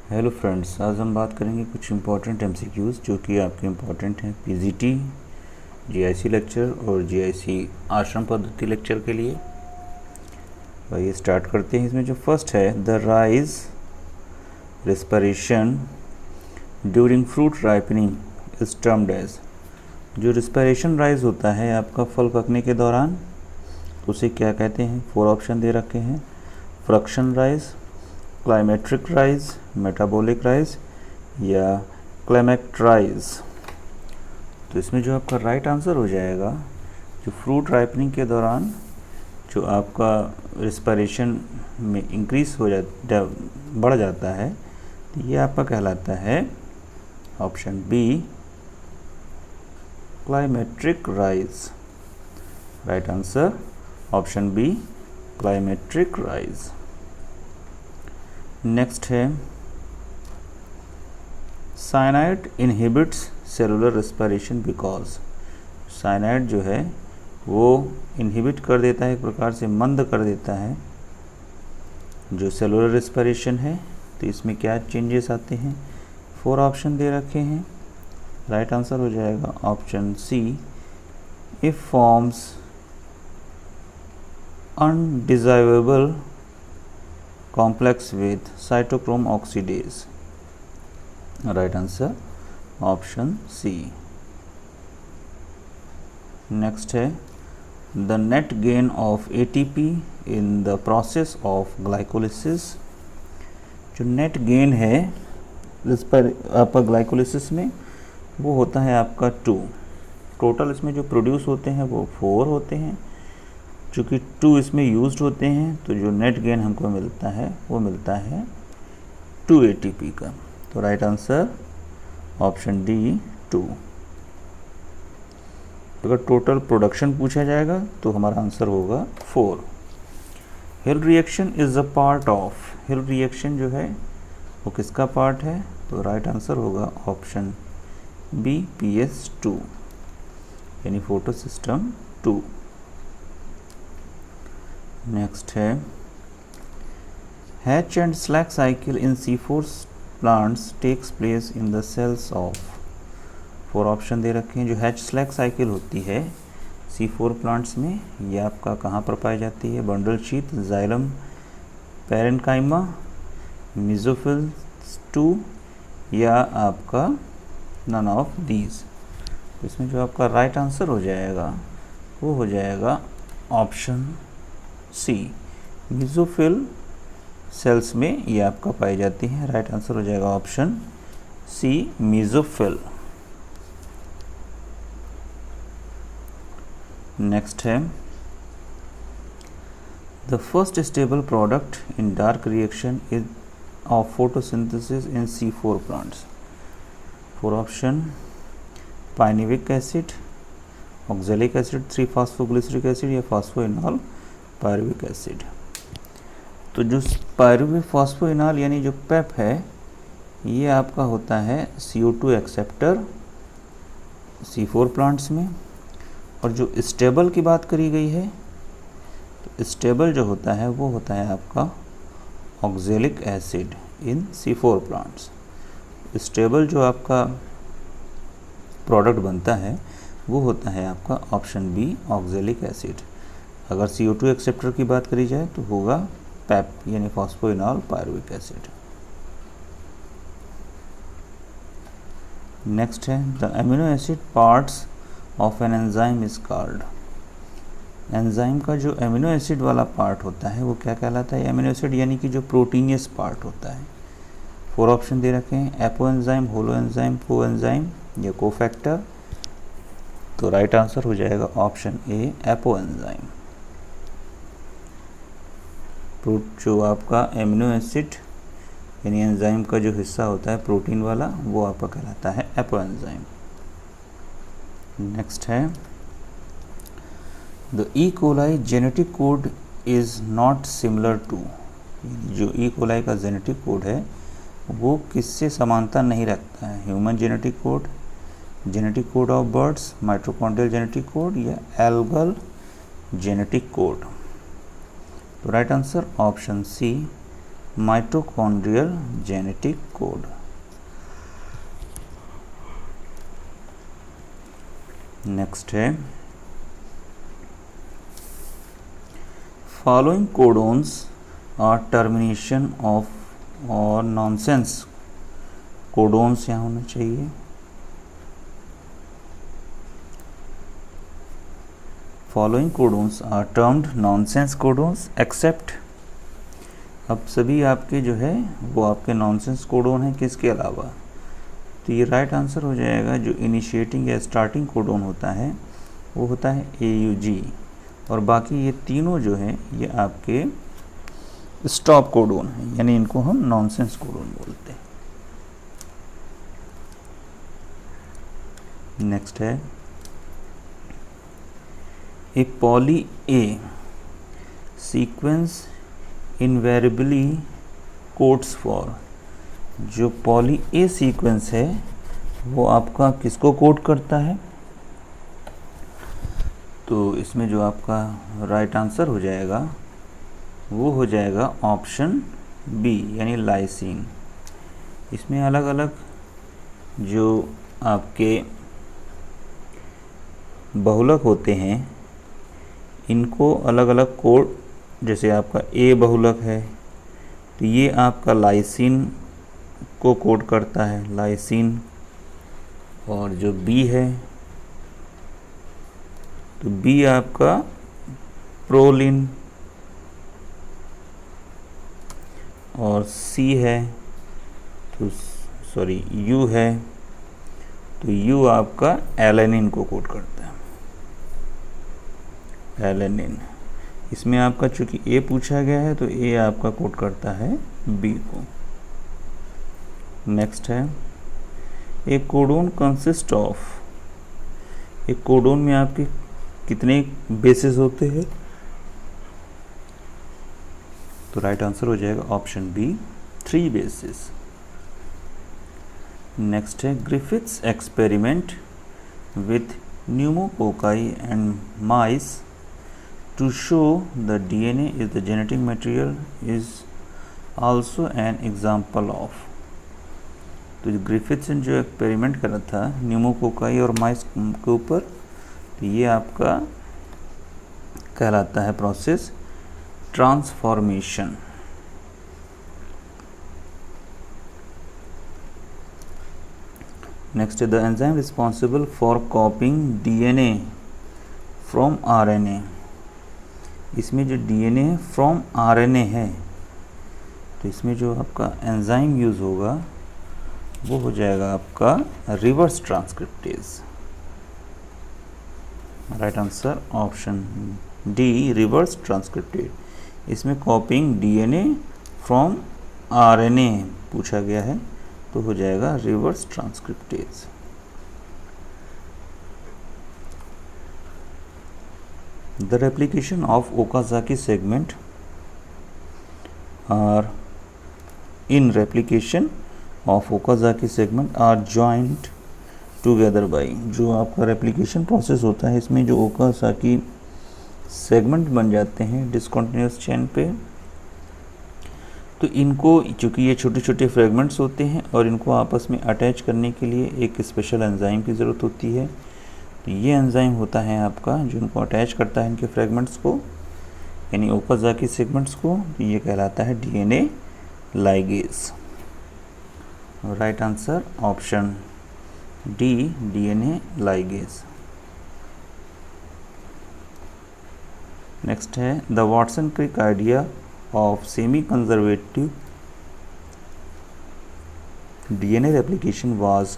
Hello friends, आज हम बात करेंगे कुछ इम्पॉर्टेंट एमसीक्यूज़ जो कि आपके इम्पॉर्टेंट हैं पीजीटी, जीआईसी लेक्चर और जीआईसी आश्रम पद्धति लेक्चर के लिए। भाई स्टार्ट करते हैं। इसमें जो फर्स्ट है, the rise respiration during fruit ripening is termed as. जो रिस्पिरेशन राइज होता है आपका फल पकने के दौरान, उसे क्या कहते हैं? 4 ऑप्शन दे रखे हैं। फ्रक्शन rise, climacteric rise, metabolic rise या क्लाइमेक्ट्राइज। तो इसमें जो आपका राइट आंसर हो जाएगा, जो फ्रूट राइपनिंग के दौरान जो आपका रिस्पिरेशन में इंक्रीज हो बढ़ जाता है, तो ये आपका कहलाता है option B, climacteric rise. Right answer option B, climacteric rise. Next है, cyanide inhibits cellular respiration because. Cyanide जो है वो इनहिबिट कर देता है, एक प्रकार से मंद कर देता है जो सेलुलर रेस्पिरेशन है। तो इसमें क्या चेंजेस आते हैं? 4 ऑप्शन दे रखे हैं। राइट आंसर हो जाएगा option C, if forms undesirable complex with cytochrome oxidase. Right answer option C. Next है, the net gain of ATP in the process of glycolysis. जो नेट गेन है इस पर आपका ग्लाइकोलिसिस में, वो होता है आपका 2। टोटल इसमें जो प्रोड्यूस होते हैं वो 4 होते हैं। चूँकि 2 इसमें यूज्ड होते हैं, तो जो नेट गेन हमको मिलता है वो मिलता है 2 ATP का। तो राइट आंसर ऑप्शन डी 2। अगर टोटल प्रोडक्शन पूछा जाएगा तो हमारा आंसर होगा 4। Hill reaction is a part of. Hill reaction जो है वो किसका पार्ट है? तो राइट आंसर होगा ऑप्शन बी, PS2 यानी फोटो सिस्टम 2। नेक्स्ट है, Hatch and Slack cycle in C4 plants takes place in the cells of. 4 option दे रखे हैं। जो हैच स्लैक साइकिल होती है C4 प्लांट्स में, ये आपका कहाँ पर पाई जाती है? Bundle sheath, xylem, parenchyma, mesophyll 2 या आपका नन ऑफ दीज। तो इसमें जो आपका राइट आंसर हो जाएगा वो हो जाएगा ऑप्शन सी, मेसोफिल सेल्स में ये आपका पाई जाती है। राइट आंसर हो जाएगा ऑप्शन सी, मेसोफिल। नेक्स्ट है, the first stable product in dark reaction is of photosynthesis in C4 plants. 4 option, पाइनिविक एसिड, ऑक्जेलिक एसिड, 3-फॉस्फोग्लिसरिक एसिड या फॉस्फोइनॉल पायरुविक एसिड। तो जो पायरुविक फॉस्फोइनॉल यानी जो पेप है, ये आपका होता है CO2 एक्सेप्टर C4 प्लांट्स में। और जो स्टेबल की बात करी गई है, तो स्टेबल जो होता है वो होता है आपका oxalic acid in C4 plants. Stable जो आपका प्रोडक्ट बनता है वो होता है आपका ऑप्शन बी, ऑक्जेलिक एसिड। अगर CO2 एक्सेप्टर की बात करी जाए तो होगा पैप यानी फॉस्फोइनॉल पायरुविक एसिड। नेक्स्ट है, the amino acid parts of an enzyme is called. Enzyme का जो एमिनो एसिड वाला पार्ट होता है वो क्या कहलाता है? एमिनो एसिड यानी कि जो प्रोटीनियस पार्ट होता है। 4 ऑप्शन दे रखे हैं, एपो एंजाइम, होलो एंजाइम, को एंजाइम या कोफैक्टर। तो राइट आंसर हो जाएगा ऑप्शन ए, एपो एंजाइम। जो आपका एमिनो एसिड यानी एंजाइम का जो हिस्सा होता है प्रोटीन वाला, वो आपका कहलाता है एपो एंजाइम। नेक्स्ट है, the E coli genetic code is not similar to. जो ई कोलाई का जेनेटिक कोड है वो किससे समानता नहीं रखता है? Human genetic code, genetic code of birds, mitochondrial genetic code या एल्गल जेनेटिक कोड। तो right answer option C, mitochondrial genetic code. Next है following codons are termination of और नॉनसेंस। कोडोन्स यहाँ होना चाहिए। Following codons are termed nonsense codons except. अब सभी आपके जो है वो आपके नॉनसेंस कोडोन हैं, किसके अलावा? तो ये राइट आंसर हो जाएगा। जो इनिशिएटिंग या स्टार्टिंग कोडोन होता है वो होता है AUG, और बाकी ये तीनों जो हैं ये आपके स्टॉप कोडोन हैं, यानी इनको हम नॉनसेंस कोडोन बोलते हैं। नेक्स्ट है a poly A sequence invariably codes for. जो पॉली A सीक्वेंस है वो आपका किसको कोड करता है? तो इसमें जो आपका राइट आंसर हो जाएगा वो हो जाएगा ऑप्शन B, यानी लाइसिन। इसमें अलग अलग जो आपके बहुलक होते हैं इनको अलग अलग कोड, जैसे आपका A बहुलक है तो ये आपका लाइसिन को कोड करता है, लाइसिन। और जो B है तो B आपका प्रोलिन, और C है तो सॉरी U है तो U आपका एलेनिन को कोड करता है, एलेनिन। इसमें आपका चूंकि A पूछा गया है तो A आपका कोड करता है B को। नेक्स्ट है एक कोडोन कंसिस्ट ऑफ। एक कोडोन में आपके कितने बेसिस होते हैं? तो राइट आंसर हो जाएगा ऑप्शन B, 3 बेसिस। नेक्स्ट है Griffiths experiment with pneumococci and mice to show the DNA is the genetic material is also an example of। तो जो ग्रिफिथ्स ने जो एक्सपेरिमेंट करा था न्यूमोकोकाई और माइस के ऊपर, तो ये आपका कहलाता है प्रोसेस ट्रांसफॉर्मेशन। नेक्स्ट है the enzyme responsible for कॉपिंग DNA from RNA। इसमें जो DNA फ्रॉम RNA है तो इसमें जो आपका एंजाइम यूज़ होगा वो हो जाएगा आपका reverse transcriptase. Right answer option D, reverse transcriptase. इसमें कॉपिंग DNA फ्रॉम RNA पूछा गया है तो हो जाएगा reverse transcriptase. The replication of Okazaki segment are in replication of Okazaki segment are joined together by। जो आपका रेप्लिकेशन प्रोसेस होता है इसमें जो ओकाजाकी सेगमेंट बन जाते हैं डिसकंटिन्यूअस चेन पे, तो इनको चूँकि ये छोटे छोटे फ्रेगमेंट्स होते हैं और इनको आपस में अटैच करने के लिए एक स्पेशल एंजाइम की ज़रूरत होती है। तो ये एंजाइम होता है आपका जो इनको अटैच करता है इनके फ्रेगमेंट्स को, यानी ओकाजाकी सेगमेंट्स को। ये कहलाता है DNA ligase. Right answer option D, DNA ligase. Next है the Watson Crick idea of semi conservative DNA replication was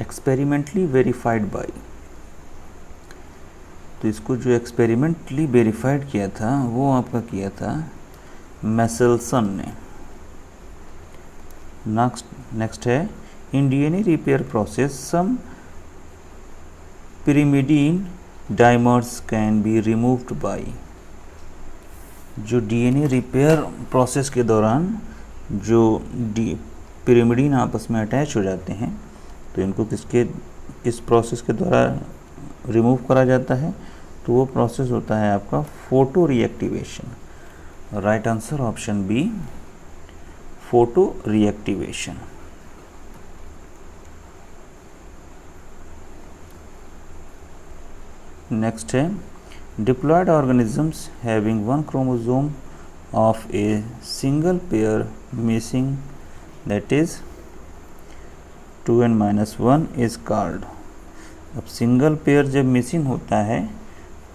experimentally verified by। तो इसको जो एक्सपेरिमेंटली वेरीफाइड किया था वो आपका किया था मैसेल्सन ने। नेक्स्ट है in DNA repair process some pyrimidine dimers can be removed by. जो DNA रिपेयर प्रोसेस के दौरान जो pyrimidine आपस में अटैच हो जाते हैं तो इनको किस प्रोसेस के द्वारा रिमूव करा जाता है? तो वो प्रोसेस होता है आपका photo reactivation. Right answer option B, photo reactivation. Next है diploid organisms having one chromosome of a single pair missing that is 2n-1 is called. अब सिंगल पेयर जब मिसिंग होता है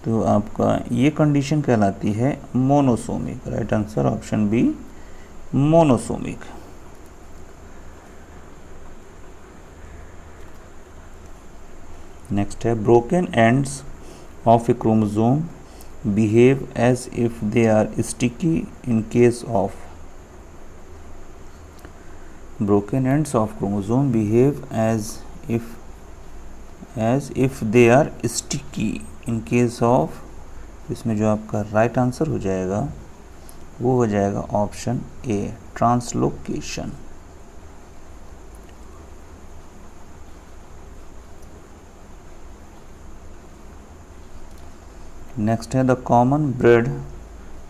तो आपका ये कंडीशन कहलाती है monosomic. Right answer option B monosomic. Next है broken ends of a chromosome behave as if they are sticky in case of. Broken ends of chromosome behave as if they are sticky in case of, इसमें जो आपका right answer हो जाएगा वो हो जाएगा option ए translocation. Next है the common bread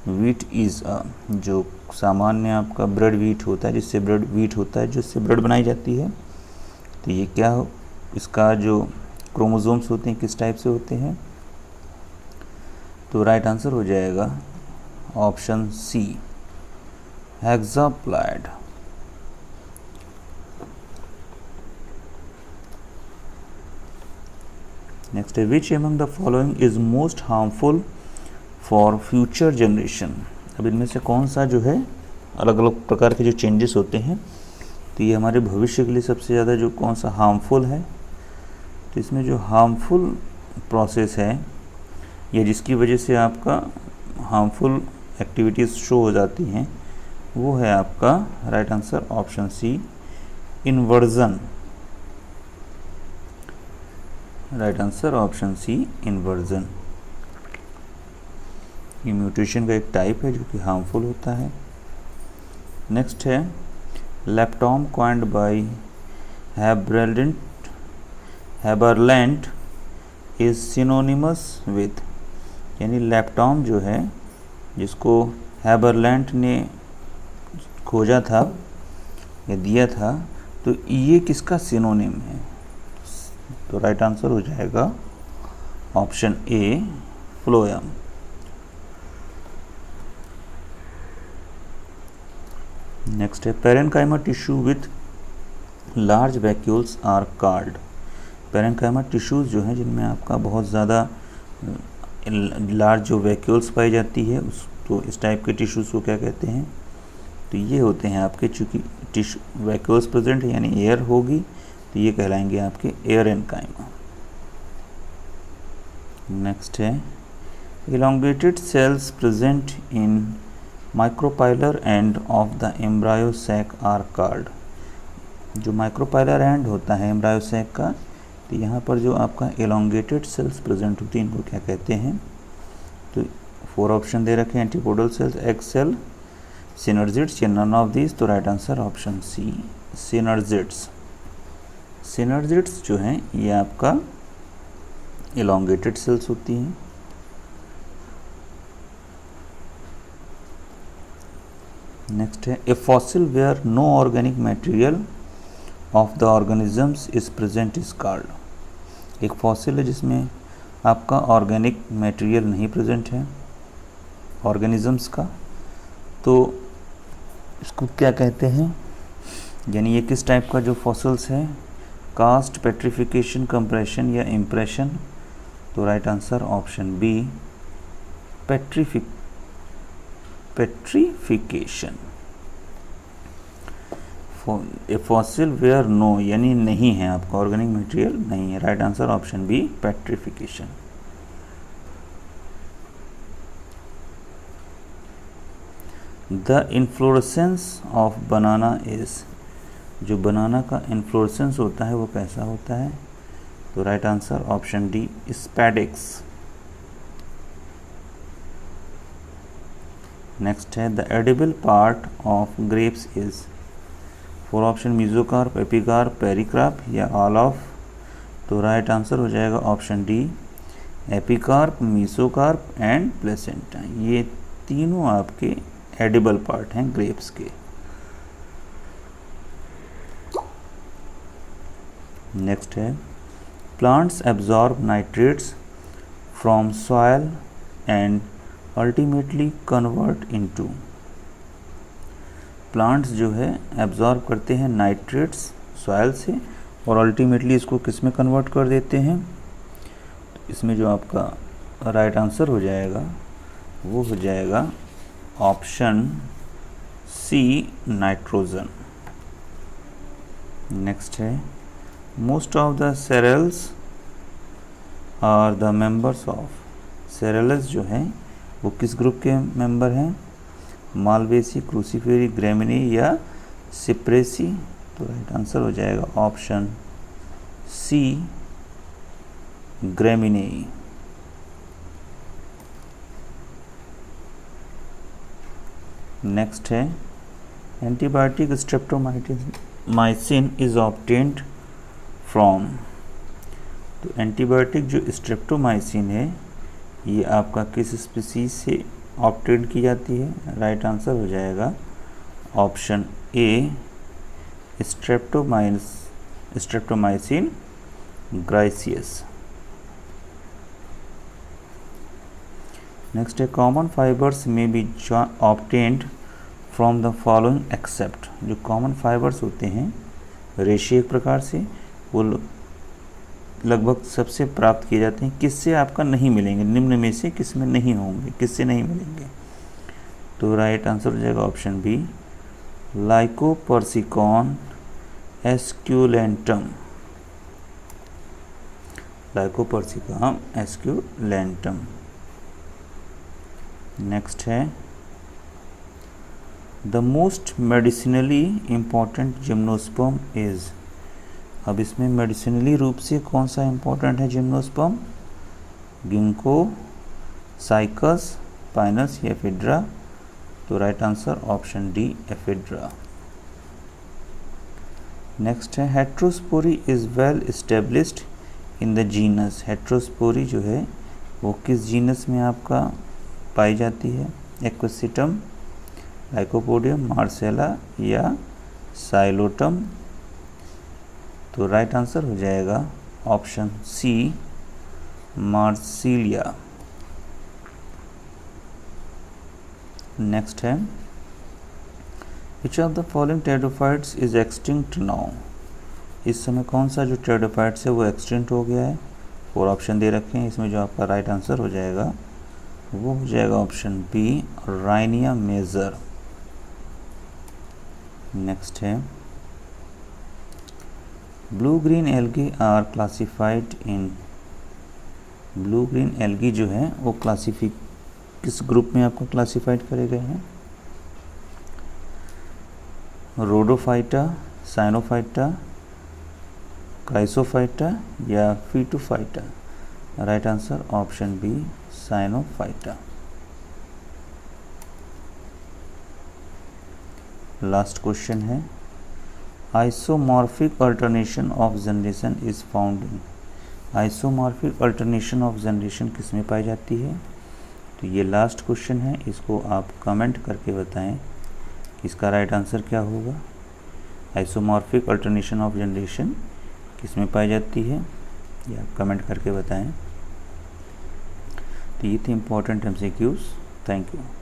wheat is a, जो सामान्य आपका ब्रेड व्हीट होता है, जिससे ब्रेड व्हीट होता है, जिससे ब्रेड बनाई जाती है, तो ये क्या हो, इसका जो क्रोमोसोम्स होते हैं किस टाइप से होते हैं, तो राइट आंसर हो जाएगा ऑप्शन सी हेक्साप्लॉइड। नेक्स्ट है which among the following is most harmful for future generation. अब इनमें से कौन सा जो है, अलग अलग प्रकार के जो चेंजेस होते हैं, तो ये हमारे भविष्य के लिए सबसे ज़्यादा जो कौन सा हार्मफुल है, तो इसमें जो हार्मफुल प्रोसेस है या जिसकी वजह से आपका हार्मफुल एक्टिविटीज़ शो हो जाती हैं, वो है आपका right answer option C inversion. Right answer option C inversion. ये म्यूटेशन का एक टाइप है जो कि हार्मफुल होता है। नेक्स्ट है leptome coined by Haberlandt is synonymous with, यानी लैप्टॉम जो है जिसको हैबरलैंड ने खोजा था या दिया था, तो ये किसका सिनोनिम है, तो राइट आंसर हो जाएगा ऑप्शन ए फ्लोएम। नेक्स्ट है parenchyma tissue with large vacuoles are called. Parenchyma tissues जो हैं जिनमें आपका बहुत ज़्यादा लार्ज जो वैक्यूल्स पाई जाती है, उस तो इस टाइप के टिश्यूज़ को क्या कहते हैं, तो ये होते हैं आपके, चूँकि टिश्यू वैक्यूल्स प्रेजेंट है यानी एयर होगी, तो ये कहलाएंगे आपके एरेन्काइमा। नेक्स्ट है elongated cells present in micropylar end of the embryo sac are called। जो माइक्रोपाइलर एंड होता है एम्ब्रायो सैक का, तो यहाँ पर जो आपका elongated सेल्स प्रेजेंट होती हैं इनको क्या कहते हैं, तो 4 ऑप्शन दे रखे हैं antipodal cells, egg cell, synergids या नन ऑफ दिस, तो right answer option C synergids. Synergids जो हैं ये आपका elongated सेल्स होती हैं। नेक्स्ट है a fossil where no organic material of the organisms is present is called. एक फॉसिल है जिसमें आपका ऑर्गेनिक मटेरियल नहीं प्रेजेंट है ऑर्गेनिजम्स का, तो इसको क्या कहते हैं, यानी ये किस टाइप का जो फॉसिल्स है, कास्ट, पेट्रिफिकेशन, कंप्रेशन या इम्प्रेशन, तो right answer option B petrification. A fossil where no यानी नहीं है आपका ऑर्गेनिक मटेरियल नहीं है, right answer option B petrification. The inflorescence of banana is, जो बनाना का इन्फ्लोरेसेंस होता है वो कैसा होता है, तो right answer option D spadix. Next है the edible part of grapes is, 4 option mesocarp, epicarp, pericarp या ऑल ऑफ, तो राइट आंसर हो जाएगा option D epicarp, mesocarp and placenta. ये तीनों आपके एडिबल पार्ट हैं ग्रेप्स के। नेक्स्ट है plants absorb nitrates from soil and ultimately convert into. Plants जो है एब्जॉर्ब करते हैं नाइट्रेट्स सॉयल से और अल्टीमेटली इसको किस में कन्वर्ट कर देते हैं। तो इसमें जो आपका राइट आंसर हो जाएगा वो हो जाएगा ऑप्शन सी नाइट्रोजन। नेक्स्ट है most of the cereals are the members of. Cereals जो हैं वो किस ग्रुप के मेंबर हैं, मालवेसी, क्रूसीफेरी, ग्रेमिनी या सिप्रेसी। तो राइट आंसर हो जाएगा ऑप्शन सी ग्रेमिनी। नेक्स्ट है antibiotic streptomycin is obtained from. तो एंटीबायोटिक जो स्ट्रेप्टोमाइसिन है ये आपका किस स्पीसीज से ऑब्टेन की जाती है। राइट आंसर हो जाएगा ऑप्शन ए स्ट्रेप्टोमाइसिन ग्राइसियस। नेक्स्ट है कॉमन फाइबर्स में B obtained from the following except. जो कॉमन फाइबर्स होते हैं रेशे एक प्रकार से वो लगभग सबसे प्राप्त किए जाते हैं, किससे आपका नहीं मिलेंगे, निम्न में से किस में नहीं होंगे, किससे नहीं मिलेंगे। तो राइट आंसर हो जाएगा option B Lycopersicon esculentum. Lycopersicon esculentum. Next है the most medicinally important gymnosperm is. अब इसमें मेडिसिनली रूप से कौन सा इम्पोर्टेंट है जिम्नोस्पर्म, गिंको, साइकस, पाइनस या एफिड्रा। तो right answer option D Ephedra. Next है heterospory is well established in the genus. Heterospory जो है वो किस जीनस में आपका पाई जाती है, एक्वेसिटम, लाइकोपोडियम, मार्सेला या साइलोटम। तो राइट आंसर हो जाएगा ऑप्शन सी मार्सिलिया। नेक्स्ट है which of the following pteridophytes is extinct now. इस समय कौन सा जो टेरिडोफाइट्स है वो एक्सटिंक्ट हो गया है। 4 ऑप्शन दे रखे हैं, इसमें जो आपका राइट आंसर हो जाएगा वो हो जाएगा option B Rhynia major. Next है blue green algae are classified in. Blue green algae जो है वो किस ग्रुप में आपको क्लासिफाइड करे गए हैं, रोडोफाइटा, साइनोफाइटा, क्राइसोफाइटा या Phaeophyta. Right answer option B Cyanophyta. Last question है isomorphic alternation of generation is found in. Isomorphic alternation of generation किस में पाई जाती है। तो ये लास्ट क्वेश्चन है, इसको आप कमेंट करके बताएं इसका राइट आंसर क्या होगा। आइसोमॉर्फिक अल्टरनेशन ऑफ जनरेशन किस में पाई जाती है ये आप कमेंट करके बताएं। तो ये थे इम्पोर्टेंट MCQs। Thank you.